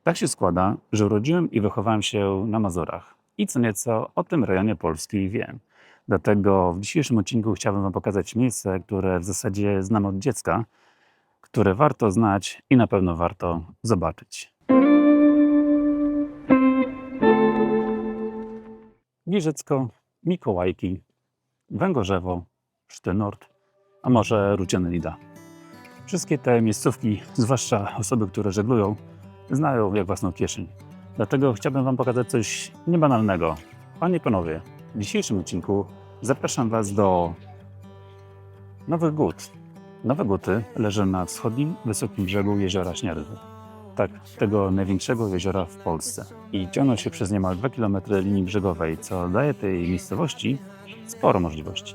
Tak się składa, że urodziłem i wychowałem się na Mazurach i co nieco o tym rejonie Polski wiem. Dlatego w dzisiejszym odcinku chciałbym Wam pokazać miejsce, które w zasadzie znam od dziecka, które warto znać i na pewno warto zobaczyć. Giżycko, Mikołajki, Węgorzewo, Sztynort, a może Ruciany-Lida. Wszystkie te miejscówki, zwłaszcza osoby, które żeglują, znają jak własną kieszeń. Dlatego chciałbym Wam pokazać coś niebanalnego. Panie i panowie, w dzisiejszym odcinku zapraszam Was do Nowych Gód. Nowe Gódy leży na wschodnim, wysokim brzegu jeziora Śniardwy. Tak, tego największego jeziora w Polsce. I ciągną się przez niemal 2 km linii brzegowej, co daje tej miejscowości sporo możliwości.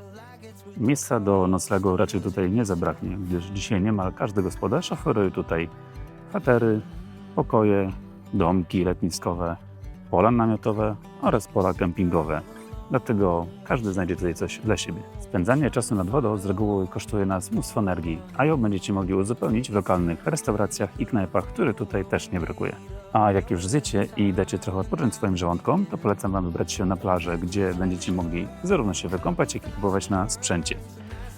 Miejsca do noclegu raczej tutaj nie zabraknie, gdyż dzisiaj niemal każdy gospodarz oferuje tutaj kwatery, pokoje, domki letniskowe, pola namiotowe oraz pola kempingowe. Dlatego każdy znajdzie tutaj coś dla siebie. Spędzanie czasu nad wodą z reguły kosztuje nas mnóstwo energii, a ją będziecie mogli uzupełnić w lokalnych restauracjach i knajpach, których tutaj też nie brakuje. A jak już zjecie i dacie trochę odpocząć swoim żołądkom, to polecam Wam wybrać się na plażę, gdzie będziecie mogli zarówno się wykąpać, jak i kupować na sprzęcie.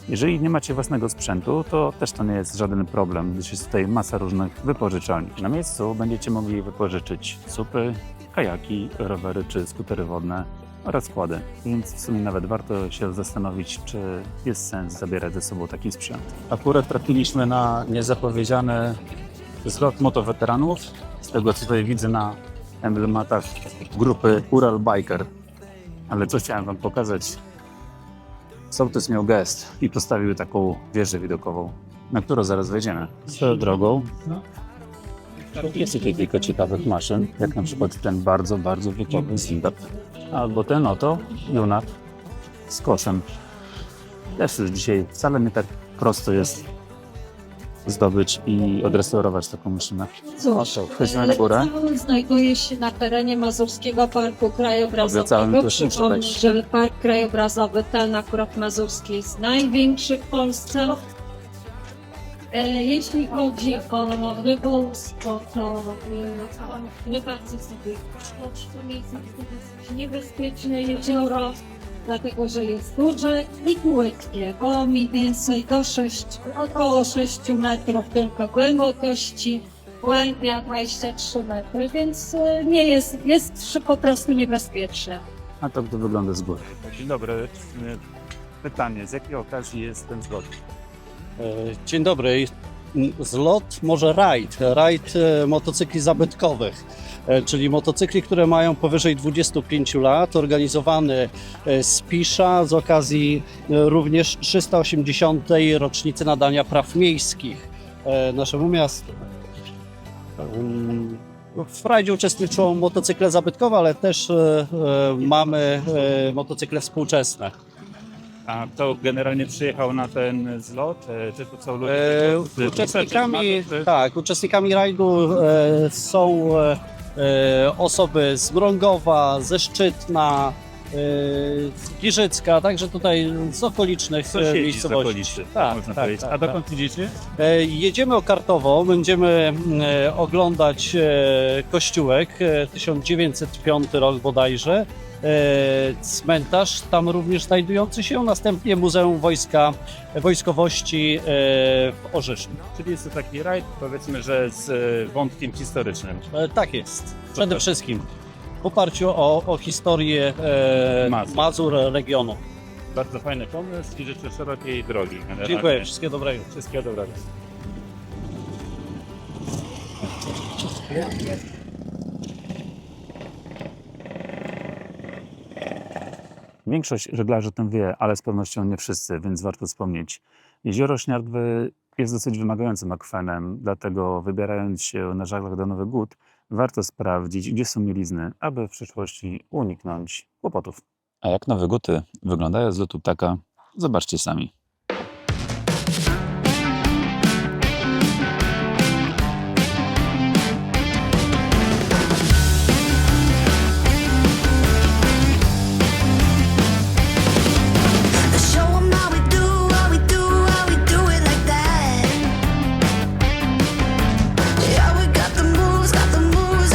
Jeżeli nie macie własnego sprzętu, to też to nie jest żaden problem, gdyż jest tutaj masa różnych wypożyczalni. Na miejscu będziecie mogli wypożyczyć supy, kajaki, rowery czy skutery wodne oraz kłady, więc w sumie nawet warto się zastanowić, czy jest sens zabierać ze sobą taki sprzęt. Akurat trafiliśmy na niezapowiedziany zlot motoweteranów, z tego co tutaj widzę na emblematach grupy Ural Biker. Ale co chciałem Wam pokazać, sołtys miał gest i postawił taką wieżę widokową, na którą zaraz wejdziemy. Swoją drogą jest tutaj kilka ciekawych maszyn, jak na przykład ten bardzo wiekowy Zindab, albo ten oto Junat z koszem. Też już dzisiaj wcale nie tak prosto jest zdobyć i odrestaurować taką maszynę. Cóż, Wchodzimy na górę. znajduje się na terenie Mazurskiego Parku Obiecałem Krajobrazowego. to szybko Przypomnę, wejść. że park krajobrazowy ten akurat mazurski jest największy w Polsce. Jeśli chodzi o rybołówstwo, to nie bardzo sobie to miejsce jest niebezpieczne jezioro, dlatego że jest duże i płytkie, bo mniej więcej około 6 metrów tylko głębokości, głębia 23 metry, więc nie jest po prostu niebezpieczne. A to gdy wygląda z góry. Dzień dobry. Pytanie, z jakiej okazji jest ten zlot? Dzień dobry. Zlot, może rajd motocykli zabytkowych, czyli motocykli, które mają powyżej 25 lat, organizowany z Pisza z okazji również 380. rocznicy nadania praw miejskich naszemu miastu. W rajdzie uczestniczą motocykle zabytkowe, ale też mamy motocykle współczesne. A kto generalnie przyjechał na ten zlot? Czy to są ludzie? Uczestnikami rajdu są osoby z Mrągowa, ze Szczytna, z Giżycka, także tutaj z okolicznych miejscowości. Można powiedzieć. A dokąd idziecie? Jedziemy okartowo, będziemy oglądać kościółek, 1905 rok bodajże. Cmentarz tam również znajdujący się, następnie Muzeum Wojskowości w Orzeszniu. Czyli jest to taki rajd, powiedzmy, że z wątkiem historycznym. Tak jest, przede wszystkim w oparciu o historię Mazur regionu. Bardzo fajny pomysł i życzę szerokiej drogi. Generalnie. Dziękuję, wszystkiego dobrego. Wszystkiego dobrego. Większość żeglarzy o tym wie, ale z pewnością nie wszyscy, więc warto wspomnieć. Jezioro Śniardwy jest dosyć wymagającym akwenem, dlatego wybierając się na żaglach do Nowych Gód, warto sprawdzić, gdzie są mielizny, aby w przyszłości uniknąć kłopotów. A jak Nowe Gódy wyglądają z lotu ptaka, zobaczcie sami. Show 'em how we do it like that. Yeah, we got the moves,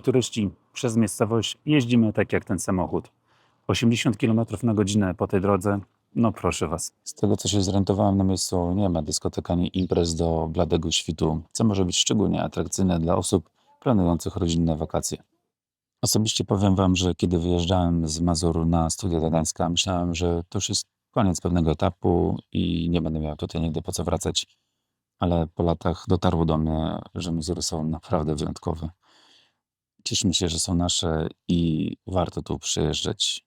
i turyści przez miejscowość jeździmy tak jak ten samochód. 80 km na godzinę po tej drodze, no proszę Was. Z tego co się zorientowałem, na miejscu nie ma dyskotek ani imprez do bladego świtu, co może być szczególnie atrakcyjne dla osób planujących rodzinne wakacje. Osobiście powiem Wam, że kiedy wyjeżdżałem z Mazur na studia do Gdańska, myślałem, że to już jest koniec pewnego etapu i nie będę miał tutaj nigdy po co wracać. Ale po latach dotarło do mnie, że Mazury są naprawdę wyjątkowe. Cieszymy się, że są nasze i warto tu przyjeżdżać.